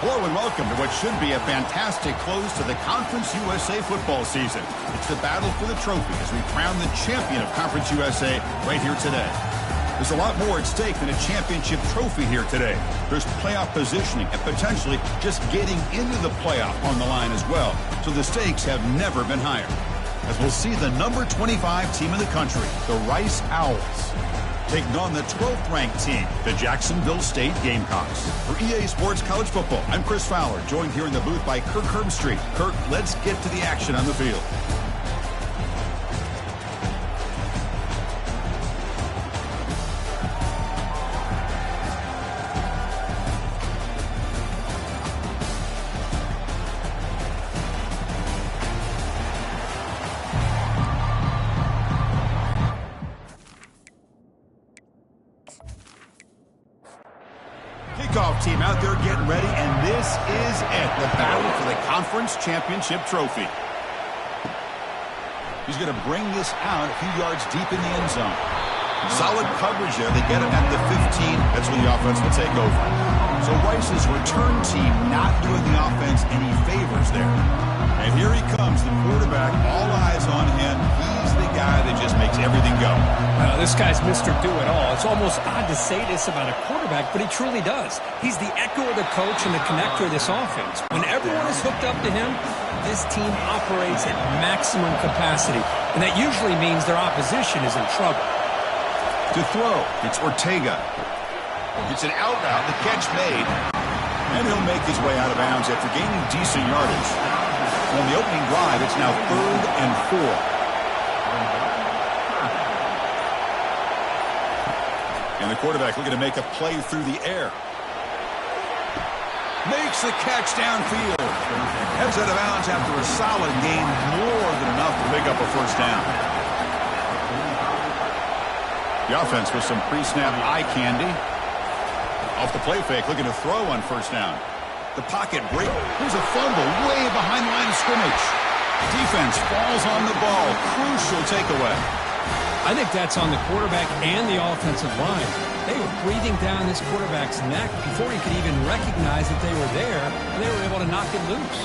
Hello and welcome to what should be a fantastic close to the Conference USA football season. It's the battle for the trophy as we crown the champion of Conference USA right here today. There's a lot more at stake than a championship trophy here today. There's playoff positioning and potentially just getting into the playoff on the line as well. So the stakes have never been higher. As we'll see the number 25 team in the country, the Rice Owls, taking on the 12th ranked team, the Jacksonville State Gamecocks. For EA Sports College Football, I'm Chris Fowler, joined here in the booth by Kirk Herbstreit. Kirk, let's get to the action on the field. Kickoff team out there getting ready, and this is it, the battle for the conference championship trophy. He's going to bring this out a few yards deep in the end zone. Solid coverage there. They get him at the 15. That's when the offense will take over. So Rice's return team not doing the offense any favors there. And here he comes, the quarterback, all eyes on him. He's the guy that just makes everything go. This guy's Mr. Do-It-All. It's almost odd to say this about a quarterback, but he truly does. He's the echo of the coach and the connector of this offense. When everyone is hooked up to him, this team operates at maximum capacity, and that usually means their opposition is in trouble. To throw, it's Ortega. It's an out route, the catch made, and he'll make his way out of bounds after gaining decent yardage. On the opening drive, it's now 3rd and 4. And the quarterback looking to make a play through the air. Makes the catch downfield. Heads out of bounds after a solid gain, more than enough to pick up a first down. The offense with some pre-snap eye candy. Off the play fake, looking to throw on first down. The pocket break. Here's a fumble way behind the line of scrimmage. Defense falls on the ball. Crucial takeaway. I think that's on the quarterback and the offensive line. They were breathing down this quarterback's neck before he could even recognize that they were there, and they were able to knock it loose.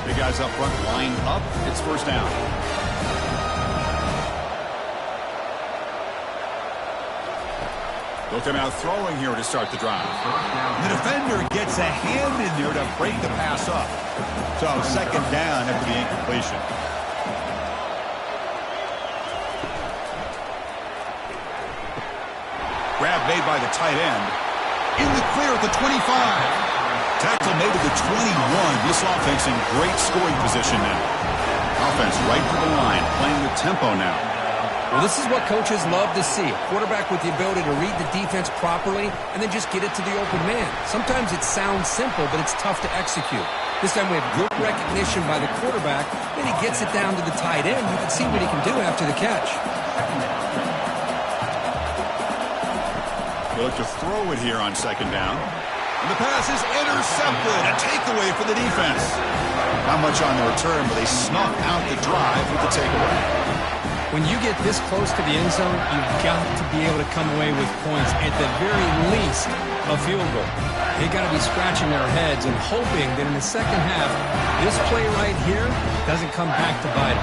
Big guys up front, line up. It's first down. They'll come out throwing here to start the drive. The defender gets a hand in there to break the pass up. So second down after the incompletion. Grab made by the tight end. In the clear at the 25. Tackle made at the 21. This offense in great scoring position now. Offense right to the line, playing the tempo now. Well, this is what coaches love to see. A quarterback with the ability to read the defense properly and then just get it to the open man. Sometimes it sounds simple, but it's tough to execute. This time we have good recognition by the quarterback. Then he gets it down to the tight end. You can see what he can do after the catch. They look to throw it here on second down. And the pass is intercepted. A takeaway for the defense. Not much on the return, but they snuff out the drive with the takeaway. When you get this close to the end zone, you've got to be able to come away with points, at the very least, a field goal. They've got to be scratching their heads and hoping that in the second half, this play right here doesn't come back to bite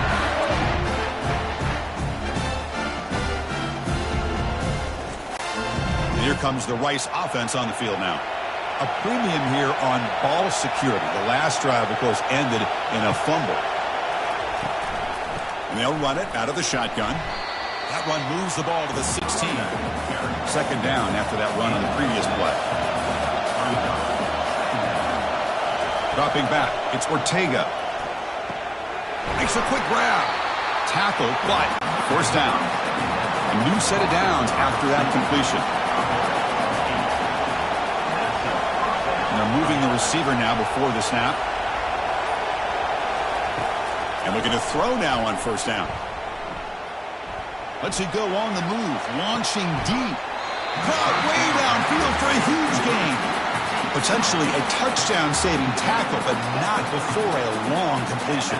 them. Here comes the Rice offense on the field now. A premium here on ball security. The last drive, of course, ended in a fumble. And they'll run it out of the shotgun. That run moves the ball to the 16. Second down after that run on the previous play. Dropping back, it's Ortega. Makes a quick grab. Tackle, but first down. A new set of downs after that completion. And they're moving the receiver now before the snap. And looking to throw now on first down. Let's it go on the move. Launching deep. Caught way downfield for a huge gain. Potentially a touchdown-saving tackle, but not before a long completion.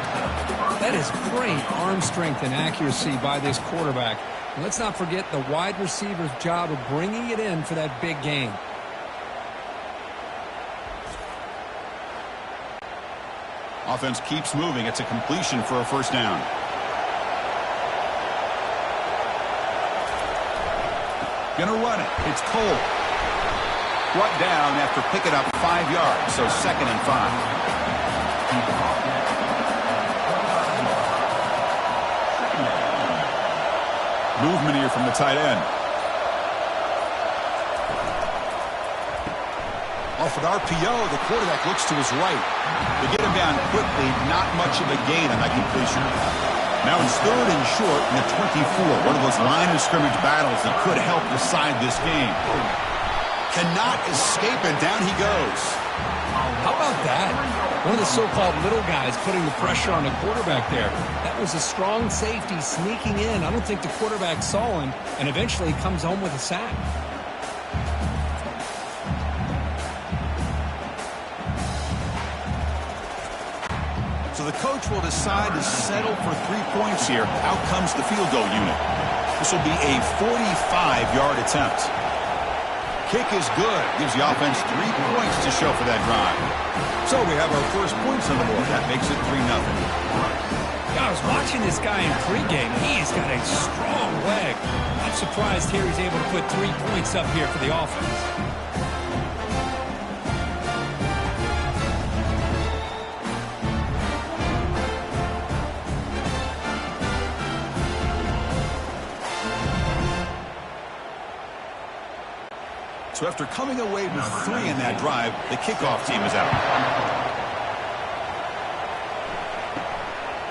That is great arm strength and accuracy by this quarterback. And let's not forget the wide receiver's job of bringing it in for that big gain. Offense keeps moving. It's a completion for a first down. Gonna run it. It's Cole. Brought down after picking up 5 yards, so 2nd and 5. Movement here from the tight end. Off an RPO, the quarterback looks to his right. They get him down quickly, not much of a gain on that completion. Now it's 3rd and short in the 24. One of those line of scrimmage battles that could help decide this game. Cannot escape it. Down he goes. How about that? One of the so-called little guys putting the pressure on the quarterback there. That was a strong safety sneaking in. I don't think the quarterback saw him, and eventually comes home with a sack. So the coach will decide to settle for 3 points here. Out comes the field goal unit. This will be a 45-yard attempt. Kick is good. Gives the offense 3 points to show for that drive. So we have our first points on the board. That makes it 3-0. I was watching this guy in pregame. He's got a strong leg. I'm surprised here he's able to put 3 points up here for the offense. So after coming away with 3 in that drive, the kickoff team is out.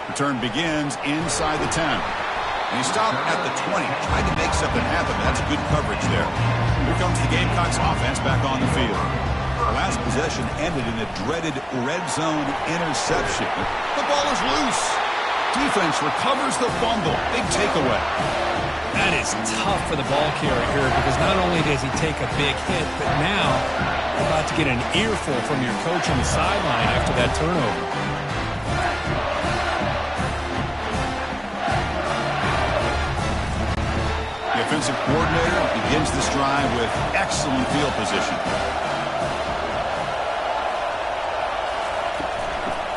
Return begins inside the 10. And he stopped at the 20. Tried to make something happen, but that's good coverage there. Here comes the Gamecocks offense back on the field. The last possession ended in a dreaded red zone interception. The ball is loose. Defense recovers the fumble. Big takeaway. That is tough for the ball carrier here because not only does he take a big hit, but now you're about to get an earful from your coach on the sideline after that turnover. The offensive coordinator begins this drive with excellent field position.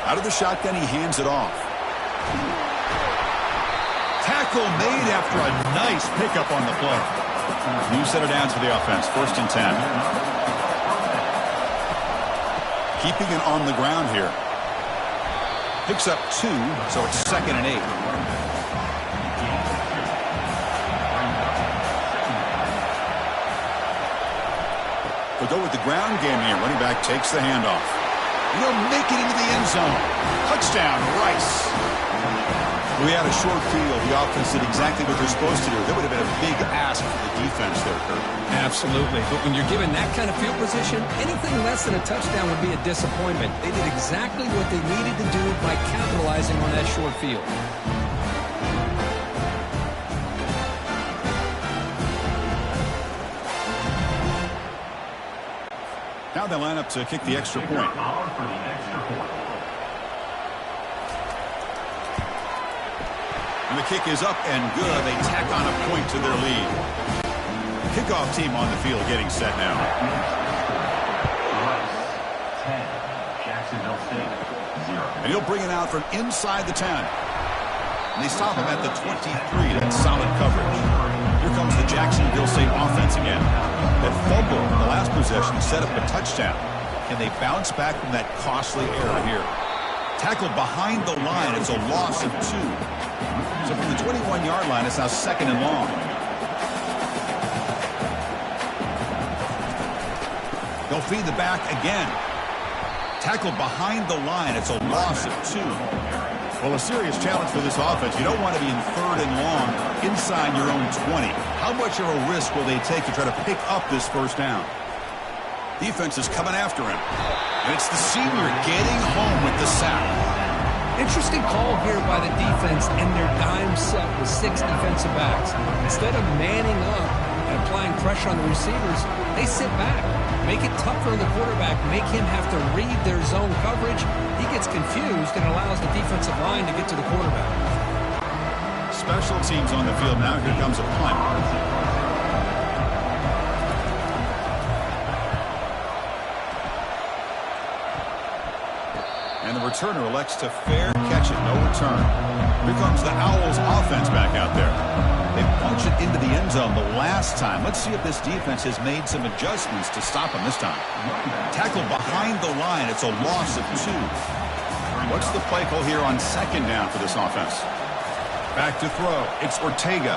Out of the shotgun, he hands it off. Tackle made after a nice pickup on the play. New set of downs for the offense. 1st and 10. Keeping it on the ground here. Picks up 2, so it's 2nd and 8. We'll go with the ground game here. Running back takes the handoff. He'll make it into the end zone. Touchdown, Rice. We had a short field. The offense did exactly what they're supposed to do. That would have been a big ask for the defense there, Kurt. Absolutely. But when you're given that kind of field position, anything less than a touchdown would be a disappointment. They did exactly what they needed to do by capitalizing on that short field. Now they line up to kick the extra point. And the kick is up and good. They tack on a point to their lead. Kickoff team on the field getting set now. 10, Jacksonville State, 0. And he'll bring it out from inside the 10. And they stop him at the 23. That's solid coverage. Here comes the Jacksonville State offense again. That fumble in the last possession set up a touchdown. Can they bounce back from that costly error here? Tackle behind the line. It's a loss of 2. So from the 21-yard line, it's now 2nd and long. They'll feed the back again. Tackle behind the line. It's a loss of 2. Well, a serious challenge for this offense. You don't want to be in 3rd and long inside your own 20. How much of a risk will they take to try to pick up this first down? Defense is coming after him. And it's the senior getting home with the sack. Interesting call here by the defense in their dime set with 6 defensive backs. Instead of manning up and applying pressure on the receivers, they sit back. Make it tougher on the quarterback. Make him have to read their zone coverage. He gets confused and allows the defensive line to get to the quarterback. Special teams on the field now. Here comes a punt. And the returner elects to fair catch it. No return. Here comes the Owls offense back out there. They punched it into the end zone the last time. Let's see if this defense has made some adjustments to stop them this time. Tackled behind the line. It's a loss of 2. What's the play call here on second down for this offense? Back to throw. It's Ortega.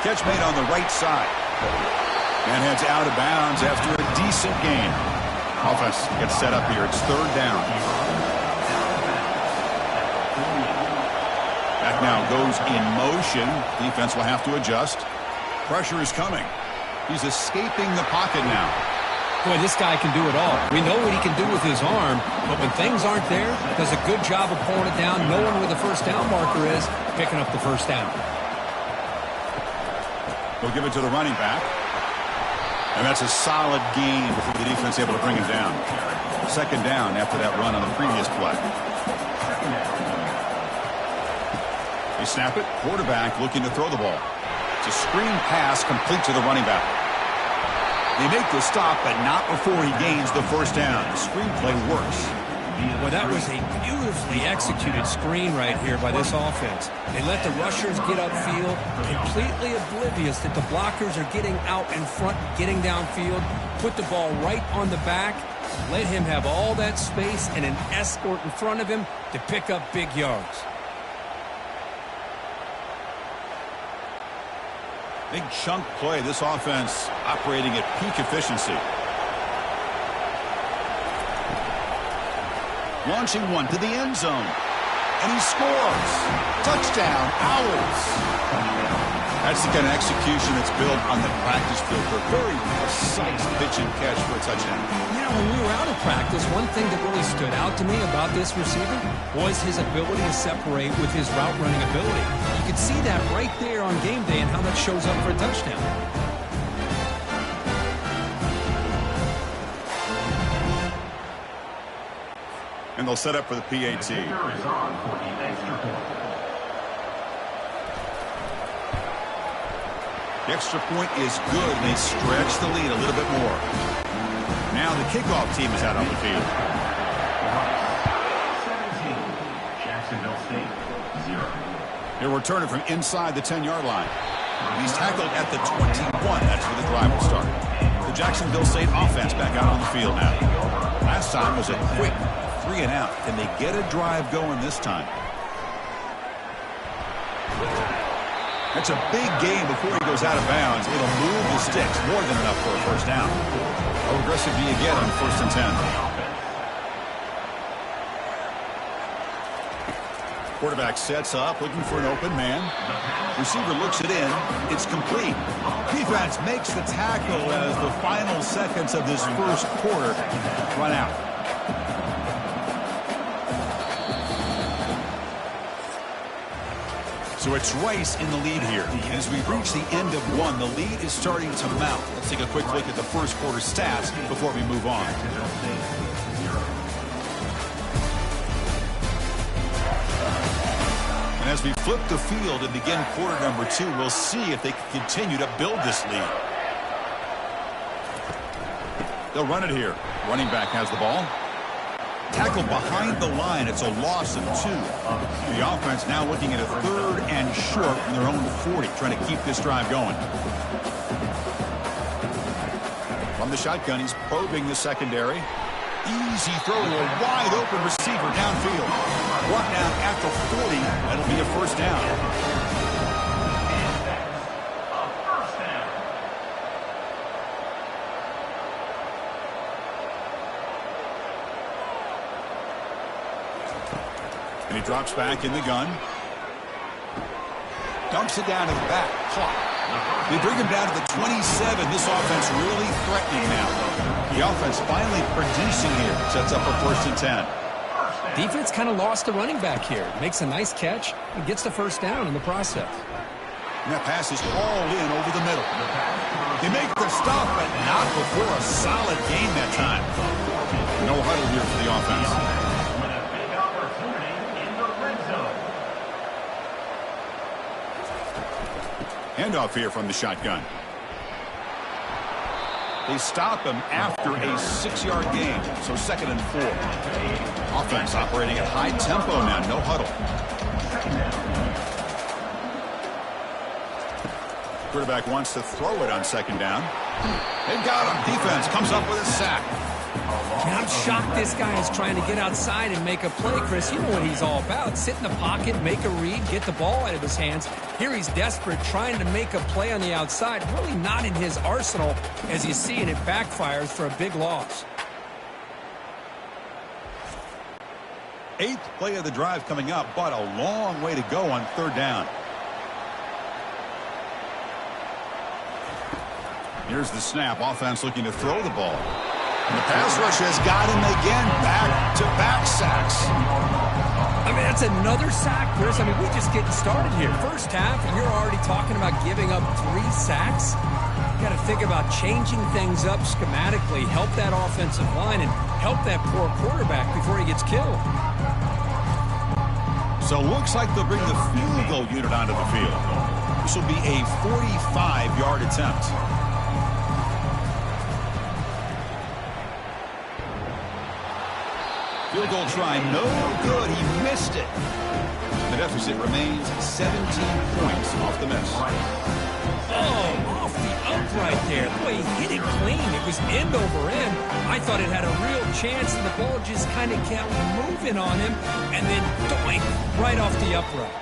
Catch made on the right side. And heads out of bounds after a decent gain. Offense gets set up here. It's third down. That now goes in motion. Defense will have to adjust. Pressure is coming. He's escaping the pocket now. Boy, this guy can do it all. We know what he can do with his arm, but when things aren't there, does a good job of pulling it down, knowing where the first down marker is, picking up the first down. They'll give it to the running back. And that's a solid gain before the defense able to bring him down. Second down after that run on the previous play. They snap it. Quarterback looking to throw the ball. It's a screen pass complete to the running back. They make the stop, but not before he gains the first down. The screenplay works. Well, that was a beautifully executed screen right here by this offense. They let the rushers get upfield, completely oblivious that the blockers are getting out in front, getting downfield, put the ball right on the back, let him have all that space and an escort in front of him to pick up big yards. Big chunk play. This offense operating at peak efficiency. Launching one to the end zone. And he scores. Touchdown, Owls. That's the kind of execution that's built on the practice field for a very precise pitch and catch for a touchdown. You know, when we were out of practice, one thing that really stood out to me about this receiver was his ability to separate with his route running ability. You could see that right there on game day and how that shows up for a touchdown. And they'll set up for the PAT. The extra point is good. They stretch the lead a little bit more. Now the kickoff team is out on the field. 17, Jacksonville State, 0. He'll return it from inside the 10-yard line. He's tackled at the 21. That's where the drive will start. The Jacksonville State offense back out on the field now. Last time was a quick 3 and out. Can they get a drive going this time? That's a big gain before he goes out of bounds. It'll move the sticks. More than enough for a first down. How aggressive do you get on 1st and 10? Quarterback sets up, looking for an open man. Receiver looks it in. It's complete. Defense makes the tackle as the final seconds of this first quarter run out. So it's Rice in the lead here. And as we reach the end of one, the lead is starting to mount. Let's take a quick look at the first quarter stats before we move on. And as we flip the field and begin quarter number 2, we'll see if they can continue to build this lead. They'll run it here. Running back has the ball. Tackled behind the line. It's a loss of 2. The offense now looking at a 3rd and short from their own 40, trying to keep this drive going. From the shotgun, he's probing the secondary. Easy throw to a wide open receiver downfield. Brought down at the 40. That'll be a first down. And he drops back in the gun. Dumps it down to the back. Clock. They bring him down to the 27. This offense really threatening now. The offense finally producing here. Sets up a 1st and 10. Defense kind of lost the running back here. Makes a nice catch and gets the first down in the process. And that pass is hauled in over the middle. They make the stop, but not before a solid gain that time. No huddle here for the offense. With a big opportunity in the red zone. Handoff here from the shotgun. They stop him after a 6-yard gain, so 2nd and 4. Offense operating at high tempo now, no huddle. Quarterback wants to throw it on 2nd down. They've got him. Defense comes up with a sack. And I'm shocked this guy is trying to get outside and make a play, Chris. You know what he's all about. Sit in the pocket, make a read, get the ball out of his hands. Here he's desperate, trying to make a play on the outside. Really not in his arsenal, as you see, and it backfires for a big loss. 8th play of the drive coming up, but a long way to go on 3rd down. Here's the snap. Offense looking to throw the ball. And the pass rush has got him again. Back-to-back sacks. I mean, that's another sack, Chris. I mean, we're just getting started here. First half, and you're already talking about giving up 3 sacks. You got to think about changing things up schematically, help that offensive line, and help that poor quarterback before he gets killed. So looks like they'll bring the field goal unit onto the field. This will be a 45-yard attempt. Field goal try, no good. He missed it. The deficit remains 17 points off the miss. Oh, off the upright there. The way he hit it clean. It was end over end. I thought it had a real chance, and the ball just kind of kept moving on him, and then doink, right off the upright.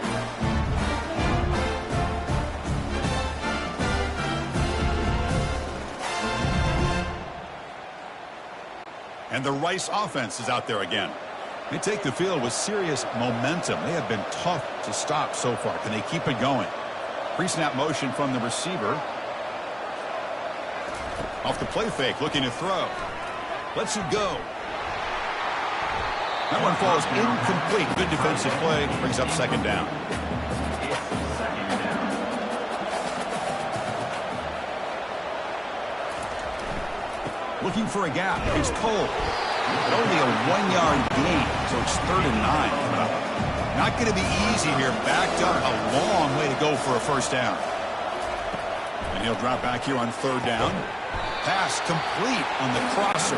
And the Rice offense is out there again. They take the field with serious momentum. They have been tough to stop so far. Can they keep it going? Pre-snap motion from the receiver. Off the play fake, looking to throw. Lets it go. That one falls incomplete. Good defensive play. Brings up 2nd down. Looking for a gap. It's Cole. But only a 1-yard gain, so it's 3rd and 9. Not going to be easy here. Backed up a long way to go for a 1st down. And he'll drop back here on 3rd down. Pass complete on the crosser.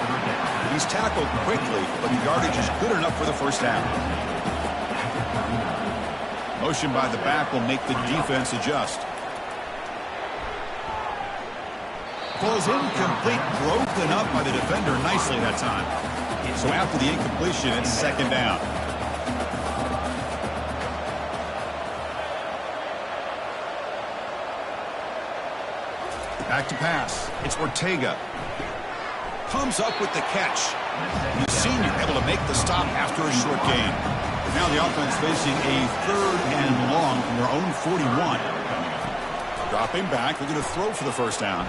He's tackled quickly, but the yardage is good enough for the 1st down. Motion by the back will make the defense adjust. Falls incomplete, broken up by the defender nicely that time. So after the incompletion, it's 2nd down. Back to pass. It's Ortega. Comes up with the catch. The senior able to make the stop after a short gain. Now the offense facing a 3rd and long from their own 41. Dropping back, looking to throw for the 1st down.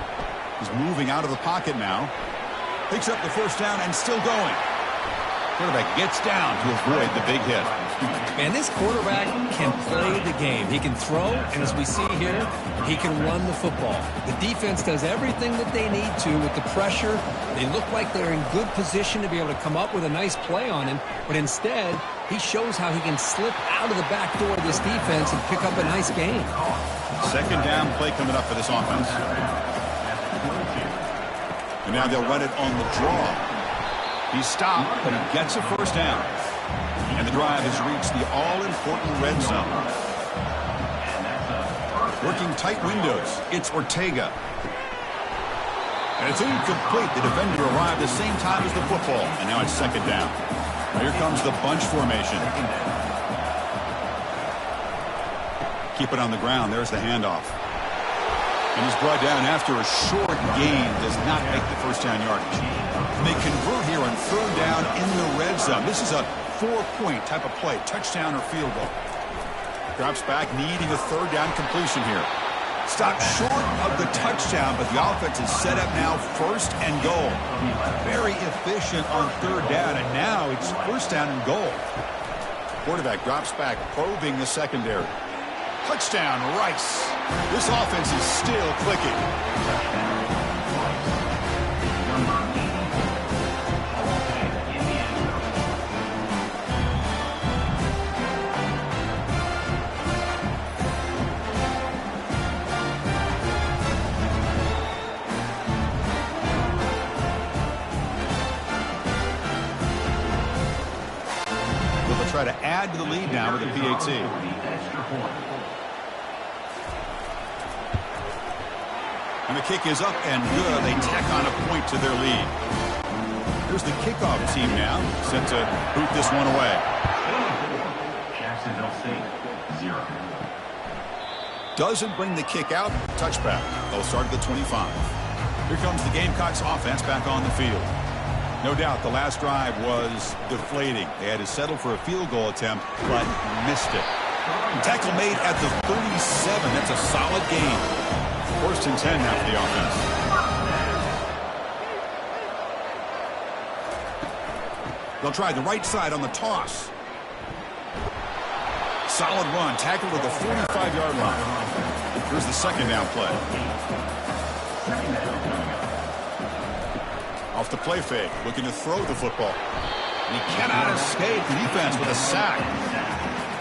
He's moving out of the pocket now. Picks up the 1st down and still going. Quarterback gets down to avoid the big hit. Man, this quarterback can play the game. He can throw, and as we see here, he can run the football. The defense does everything that they need to with the pressure. They look like they're in good position to be able to come up with a nice play on him, but instead, he shows how he can slip out of the back door of this defense and pick up a nice gain. 2nd down play coming up for this offense. And now they'll run it on the draw. He's stopped, but he gets a 1st down. And the drive has reached the all-important red zone. Working tight windows. It's Ortega. And it's incomplete. The defender arrived the same time as the football. And now it's 2nd down. Now here comes the bunch formation. Keep it on the ground. There's the handoff. And he's brought down after a short gain. Does not make the 1st down yardage. And they convert here on 3rd down in the red zone. This is a 4-point type of play. Touchdown or field goal. Drops back, needing a 3rd down completion here. Stopped short of the touchdown, but the offense is set up now 1st and goal. Very efficient on 3rd down, and now it's 1st down and goal. Quarterback drops back, probing the secondary. Touchdown, Rice. This offense is still clicking. They'll try to add to the lead now with a PAT. And the kick is up and good. They tack on a point to their lead. Here's the kickoff team now, set to boot this one away. Jacksonville State, 0. Doesn't bring the kick out. Touchback. They'll start at the 25. Here comes the Gamecocks offense back on the field. No doubt the last drive was deflating. They had to settle for a field goal attempt, but missed it. Tackle made at the 37. That's a solid gain. First and 10 now for the offense. They'll try the right side on the toss. Solid run. Tackled at the 45-yard line. Here's the second down play. Off the play fake. Looking to throw the football. And he cannot escape the defense with a sack.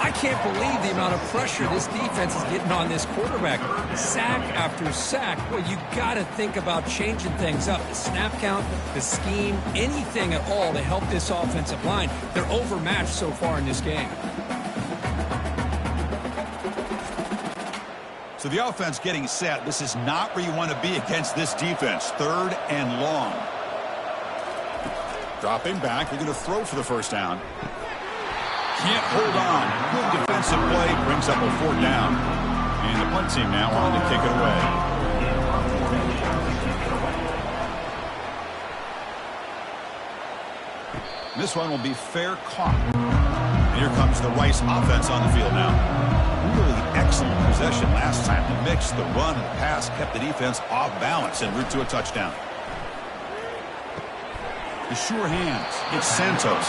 I can't believe the amount of pressure this defense is getting on this quarterback. Sack after sack. Well, you got to think about changing things up. The snap count, the scheme, anything at all to help this offensive line. They're overmatched so far in this game. So the offense getting set. This is not where you want to be against this defense. Third and long. Dropping back. They're going to throw for the first down. Can't hold on. Good defensive play. Brings up a fourth down. And the punt team now on to kick it away. This one will be fair caught. And here comes the Rice offense on the field now. Really excellent possession last time. The mix, the run, and the pass kept the defense off balance en route to a touchdown. The sure hands. It's Santos.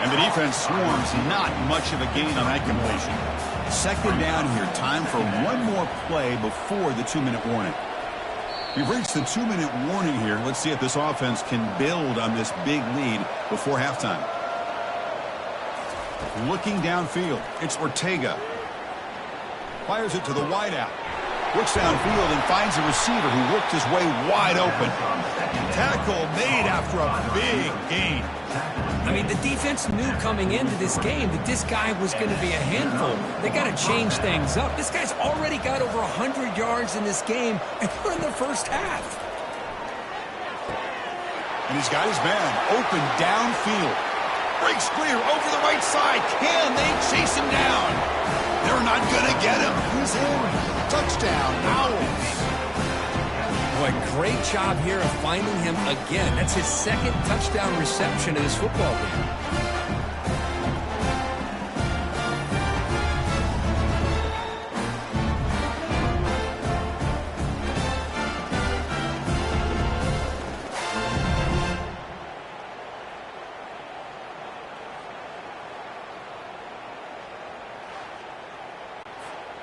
And the defense swarms. Not much of a gain on that completion. Second down here. Time for one more play before the 2-minute warning. We've reached the 2-minute warning here. Let's see if this offense can build on this big lead before halftime. Looking downfield. It's Ortega. Fires it to the wideout. Looks downfield and finds a receiver who worked his way wide open. Tackle made after a big gain. I mean, the defense knew coming into this game that this guy was going to be a handful. They got to change things up. This guy's already got over 100 yards in this game, and we're in the first half. And he's got his man open downfield. Breaks clear over the right side. Can they chase him down? They're not going to get him. He's in. Touchdown, Owls. Boy, great job here of finding him again. That's his second touchdown reception in this football game.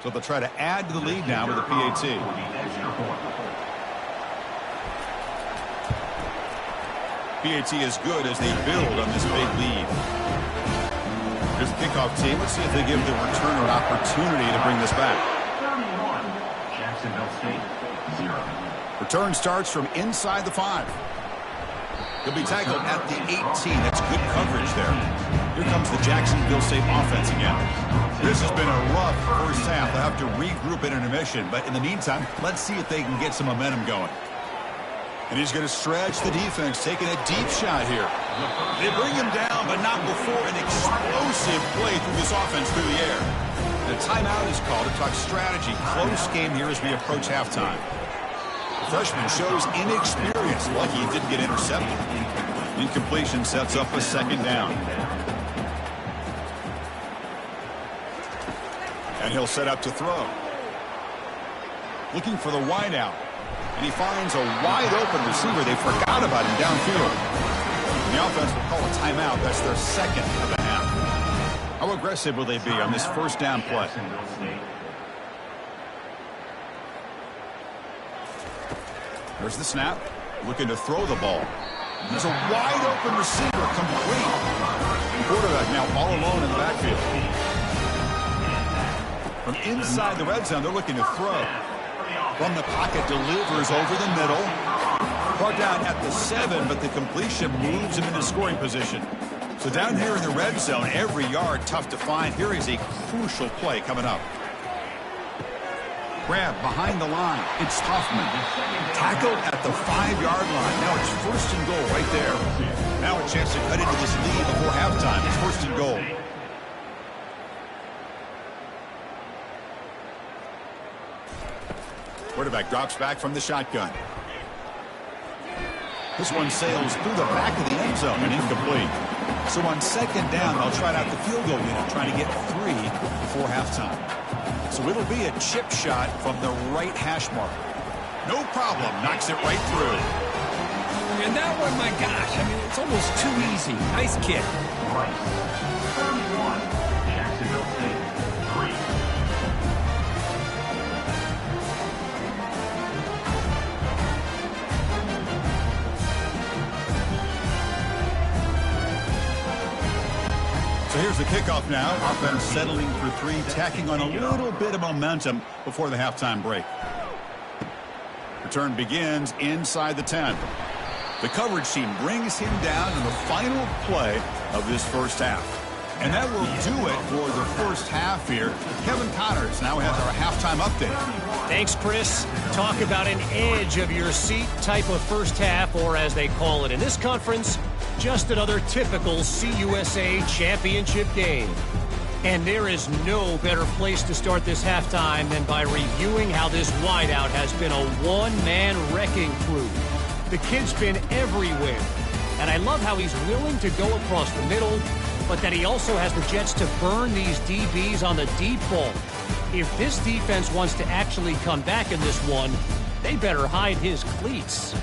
So they'll try to add to the lead now with a PAT. PAT is good as they build on this big lead. Here's the kickoff team. Let's see if they give the returner an opportunity to bring this back. 31, Jacksonville State, 0. Return starts from inside the 5. He'll be tackled at the 18. That's good coverage there. Here comes the Jacksonville State offense again. This has been a rough first half. They'll have to regroup at intermission. But in the meantime, let's see if they can get some momentum going. And he's going to stretch the defense, taking a deep shot here. They bring him down, but not before an explosive play through this offense through the air. And a timeout is called to talk strategy. Close game here as we approach halftime. The freshman shows inexperience. Lucky he didn't get intercepted. Incompletion sets up a second down. And he'll set up to throw. Looking for the wideout. And he finds a wide-open receiver. They forgot about him downfield. And the offense will call a timeout. That's their second of the half. How aggressive will they be on this first down play? There's the snap. Looking to throw the ball. There's a wide open receiver, complete. Quarterback now all alone in the backfield. From inside the red zone, they're looking to throw. From the pocket, delivers over the middle. Brought down at the 7, but the completion moves him into scoring position. So down here in the red zone, every yard tough to find. Here is a crucial play coming up. Grab behind the line. It's Hoffman. Tackled at the 5-yard line. Now it's 1st and goal right there. Now a chance to cut into this lead before halftime. It's 1st and goal. Quarterback drops back from the shotgun. This one sails through the back of the end zone and incomplete. So on 2nd down, they'll try out the field goal unit, trying to get 3 before halftime. So it'll be a chip shot from the right hash mark. No problem. Knocks it right through. And that one, my gosh, I mean, it's almost too easy. Nice kick. 31, Jacksonville State, 3. So here's the kickoff now. Offense settling for 3, tacking on a little bit of momentum before the halftime break. Return begins inside the 10. The coverage team brings him down in the final play of this first half. And that will do it for the first half here. Kevin Connors now has our halftime update. Thanks, Chris. Talk about an edge of your seat type of first half, or as they call it in this conference, just another typical CUSA championship game. And there is no better place to start this halftime than by reviewing how this wideout has been a one-man wrecking crew. The kid's been everywhere, and I love how he's willing to go across the middle, but that he also has the jets to burn these DBs on the deep ball. If this defense wants to actually come back in this one, they better hide his cleats.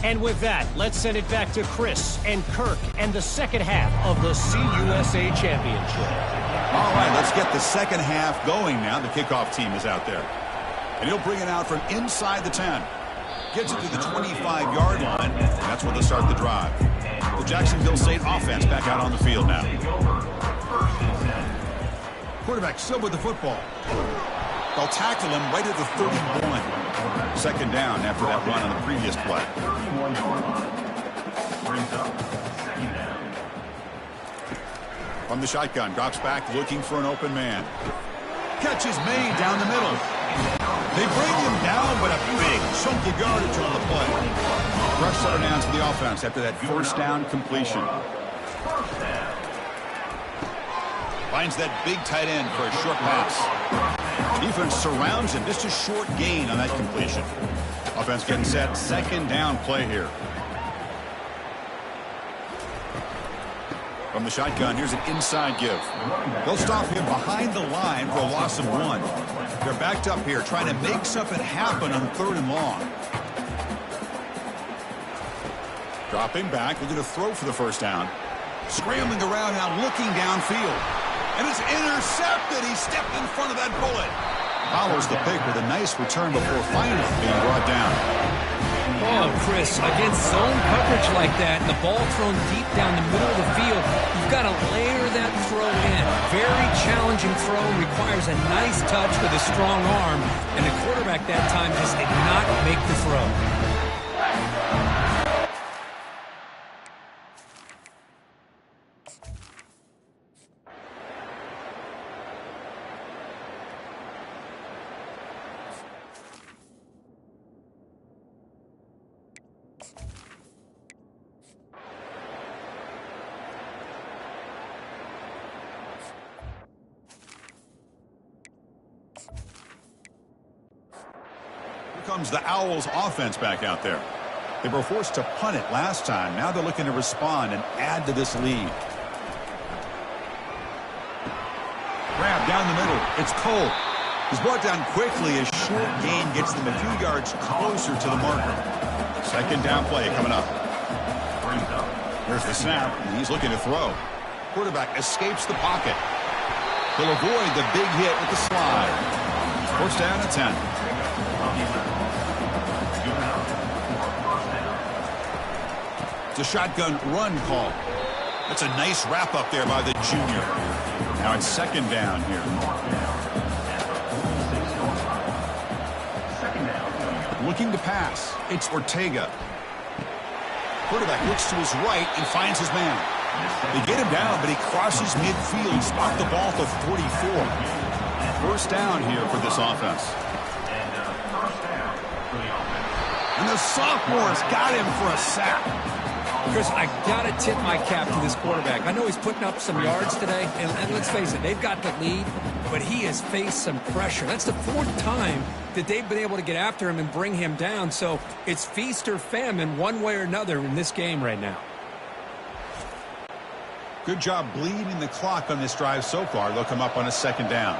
And with that, let's send it back to Chris and Kirk and the second half of the CUSA Championship. All right, let's get the second half going now. The kickoff team is out there. And he'll bring it out from inside the 10. Gets it to the 25-yard line, and that's where they'll start the drive. The Jacksonville State offense back out on the field now. Quarterback still with the football. They'll tackle him right at the 31. 2nd down after that run on the previous play. From the shotgun, drops back looking for an open man. Catch is made down the middle. They bring him down, but a big chunk of yardage on the play. Rush set downs for the offense after that 1st down completion. Finds that big tight end for a short pass. Defense surrounds him. Just a short gain on that completion. Offense getting set. 2nd down play here. From the shotgun, here's an inside give. They'll stop him behind the line for a loss of 1. They're backed up here trying to make something happen on 3rd and long. Dropping back, looking to throw for the 1st down. Scrambling around now, looking downfield. And it's intercepted. He stepped in front of that bullet. Follows the pick with a nice return before finally being brought down. Oh, Chris, against zone coverage like that, and the ball thrown deep down the middle of the field, you've got to layer that throw in. Very challenging throw, requires a nice touch with a strong arm, and the quarterback that time just did not make the throw. Comes the Owls offense back out there. They were forced to punt it last time. Now they're looking to respond and add to this lead. Grab down the middle. It's Cole. He's brought down quickly. A short gain gets them a few yards closer to the marker. 2nd down play coming up. Here's the snap. And he's looking to throw. Quarterback escapes the pocket. He'll avoid the big hit with the slide. 1st down at 10. It's a shotgun run call. That's a nice wrap up there by the junior. Now it's second down here. Looking to pass. It's Ortega. Quarterback looks to his right and finds his man. They get him down, but he crosses midfield. Spot the ball to 44. First down here for this offense. And the sophomore's got him for a sack. Chris, I got to tip my cap to this quarterback. I know he's putting up some yards today, and let's face it, they've got the lead, but he has faced some pressure. That's the fourth time that they've been able to get after him and bring him down, so it's feast or famine one way or another in this game right now. Good job bleeding the clock on this drive so far. They'll come up on a second down.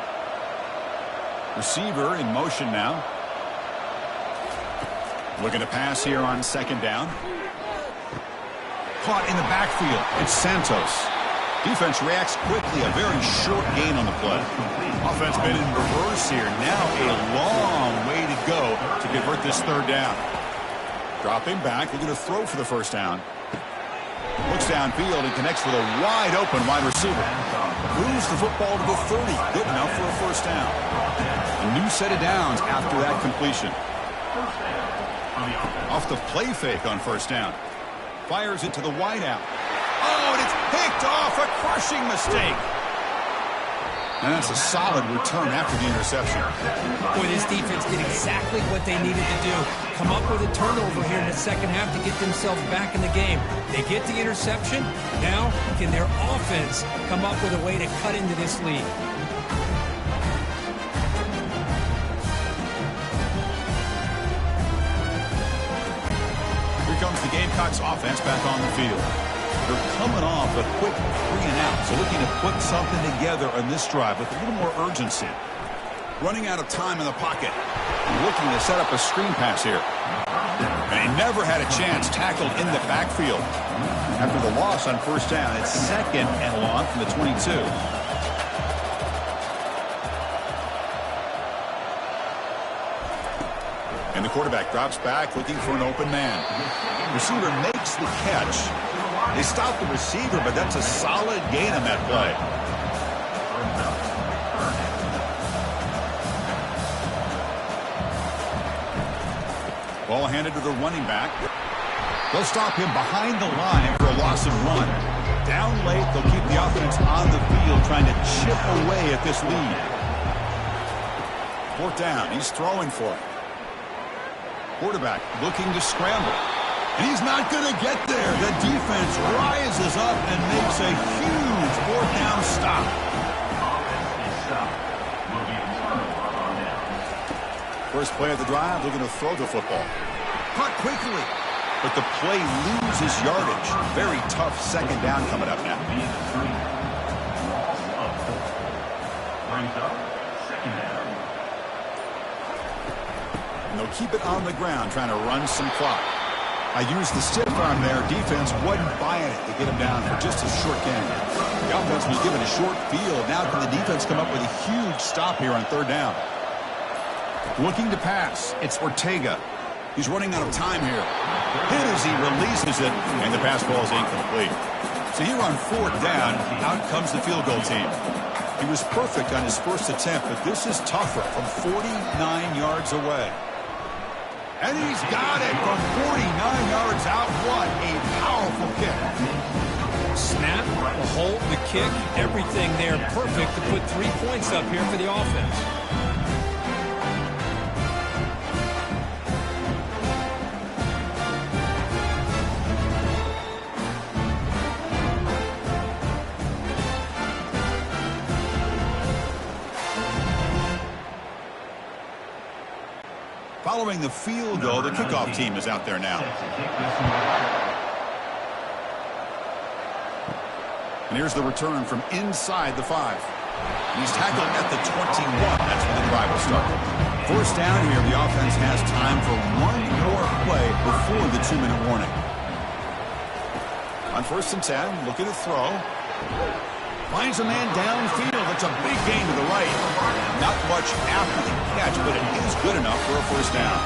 Receiver in motion now. Looking to pass here on second down. Caught in the backfield. It's Santos. Defense reacts quickly. A very short gain on the play. Offense been in reverse here. Now a long way to go to convert this third down. Dropping back. They're going to throw for the first down. Looks downfield and connects with a wide open wide receiver. Moves the football to the 30. Good enough for a first down. A new set of downs after that completion. Off the play fake on first down. Fires it to the wideout. Oh, and it's picked off. A crushing mistake. And that's a solid return after the interception. Boy, this defense did exactly what they needed to do. Come up with a turnover here in the second half to get themselves back in the game. They get the interception. Now, can their offense come up with a way to cut into this lead? Here comes the Gamecocks offense back on the field. They're coming off a quick 3-and-out, so looking to put something together on this drive with a little more urgency. Running out of time in the pocket. Looking to set up a screen pass here. And he never had a chance, tackled in the backfield. After the loss on first down, it's second and long from the 22. And the quarterback drops back looking for an open man. Receiver makes the catch. They stop the receiver, but that's a solid gain on that play. Ball handed to the running back. They'll stop him behind the line for a loss of 1. Down late, they'll keep the offense on the field trying to chip away at this lead. Fourth down, he's throwing for it. Quarterback looking to scramble. And he's not going to get there. The defense rises up and makes a huge fourth down stop. First play of the drive, looking to throw the football. Caught quickly, but the play loses yardage. Very tough second down coming up now. And they'll keep it on the ground, trying to run some clock. I used the stiff arm there. Defense wasn't buying it to get him down for just a short gain. The offense was given a short field. Now can the defense come up with a huge stop here on third down? Looking to pass. It's Ortega. He's running out of time here. Hit as he releases it, and the pass ball is incomplete. So here on fourth down, out comes the field goal team. He was perfect on his first attempt, but this is tougher from 49 yards away. And he's got it from 49 yards out. What a powerful kick. Snap, the hold, the kick, everything there perfect to put 3 points up here for the offense. Following the field goal, the kickoff team is out there now. And here's the return from inside the 5. And he's tackled at the 21. That's where the drive will start. First down here, the offense has time for one more play before the 2-minute warning. On first and 10, looking to throw. Finds a man downfield. It's a big gain to the right. Not much after the catch, but it is good enough for a first down.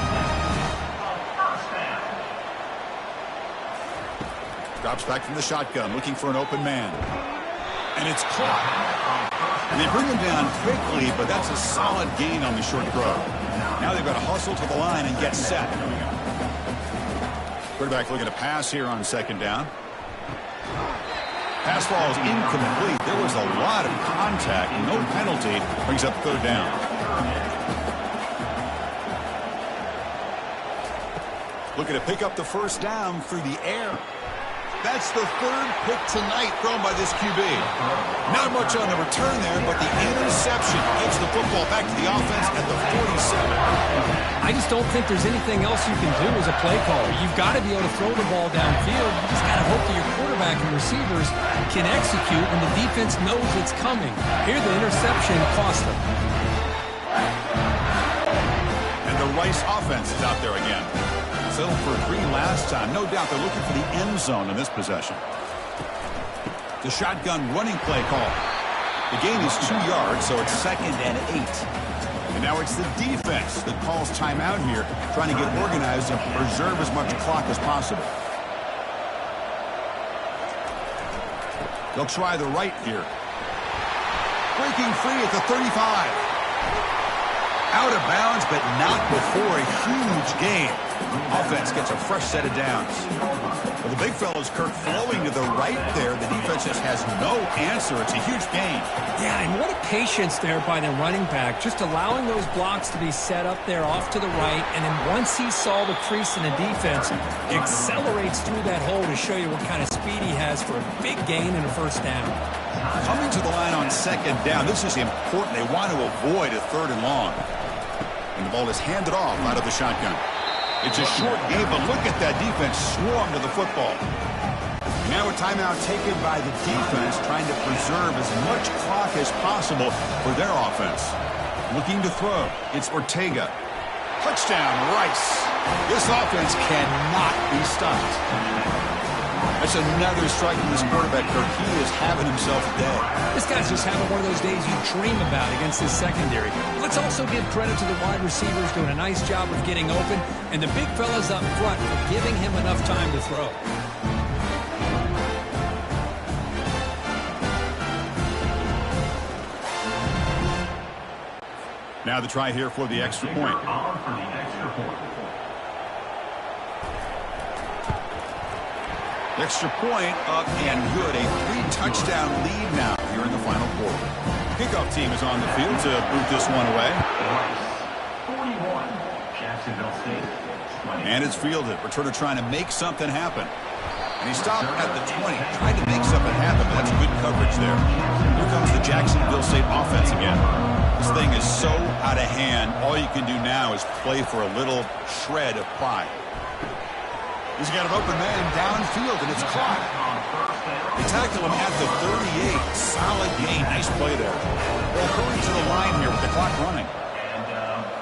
Drops back from the shotgun, looking for an open man. And it's caught. And they bring him down quickly, but that's a solid gain on the short throw. Now they've got to hustle to the line and get set. Quarterback looking to pass here on second down. Pass ball is incomplete. There was a lot of contact. No penalty. Brings up third down. Looking to pick up the first down through the air. That's the third pick tonight thrown by this QB. Not much on the return there, but the interception gives the football back to the offense at the 47. I just don't think there's anything else you can do as a play caller. You've got to be able to throw the ball downfield. You just got to hope that your quarterback and receivers can execute when the defense knows it's coming. Here, the interception cost them. And the Rice offense is out there again. Settled for 3 last time. No doubt they're looking for the end zone in this possession. The shotgun running play call. The gain is 2 yards, so it's 2nd and 8. And now it's the defense that calls timeout here, trying to get organized and preserve as much clock as possible. They'll try the right here. Breaking free at the 35. Out of bounds, but not before a huge gain. Offense gets a fresh set of downs. Well, the big fella's Kirk flowing to the right there. The defense just has no answer. It's a huge gain. Yeah, and what a patience there by the running back. Just allowing those blocks to be set up there off to the right. And then once he saw the crease in the defense, accelerates through that hole to show you what kind of speed he has for a big gain and a first down. Coming to the line on second down. This is important. They want to avoid a 3rd and long. And the ball is handed off out of the shotgun. It's a short game, but look at that defense swarm to the football. Now a timeout taken by the defense, trying to preserve as much clock as possible for their offense. Looking to throw. It's Ortega. Touchdown, Rice. This offense cannot be stopped. That's another strike from this quarterback, Kirk. He is having himself a day. This guy's just having one of those days you dream about against his secondary. Let's also give credit to the wide receivers doing a nice job of getting open, and the big fellas up front for giving him enough time to throw. Now the try here for the extra point. Extra point up and good. A 3-touchdown lead now here in the final quarter. Kickoff team is on the field to boot this one away. 41, Jacksonville State. And it's fielded. Returner trying to make something happen. And he stopped at the 20, trying to make something happen, but that's good coverage there. Here comes the Jacksonville State offense again. This thing is so out of hand. All you can do now is play for a little shred of pride. He's got an open man downfield, and it's caught. They tackle him at the 38. Solid gain. Nice play there. Well, hurry to the line here with the clock running. And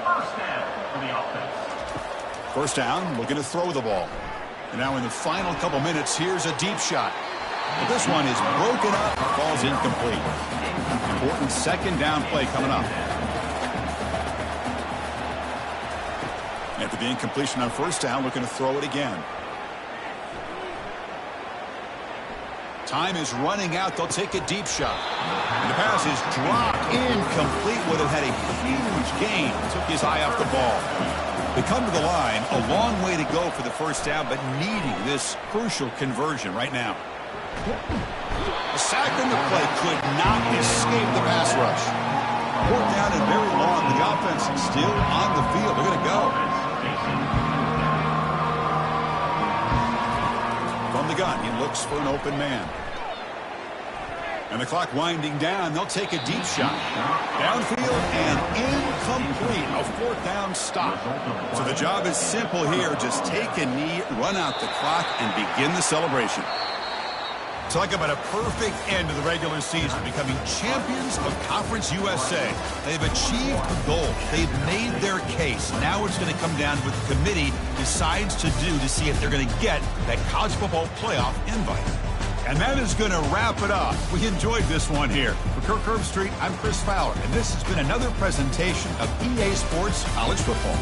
first down for the offense. First down, looking to throw the ball. And now in the final couple minutes, here's a deep shot. But this one is broken up. Ball's incomplete. Important second down play coming up. After the incompletion on first down, looking to throw it again. Time is running out. They'll take a deep shot. And the pass is dropped incomplete. Would have had a huge gain. Took his eye off the ball. They come to the line. A long way to go for the first down, but needing this crucial conversion right now. The sack in the play could not escape the pass rush. Fourth down and very long. The offense still on the field. They're going to go. From the gun, he looks for an open man. And the clock winding down. They'll take a deep shot. Downfield and incomplete. A fourth down stop. So the job is simple here. Just take a knee, run out the clock, and begin the celebration. Talk about a perfect end to the regular season, becoming champions of Conference USA. They've achieved the goal. They've made their case. Now it's going to come down to what the committee decides to do to see if they're going to get that college football playoff invite. And that is going to wrap it up. We enjoyed this one here. For Kirk Herbstreit, I'm Chris Fowler, and this has been another presentation of EA Sports College Football.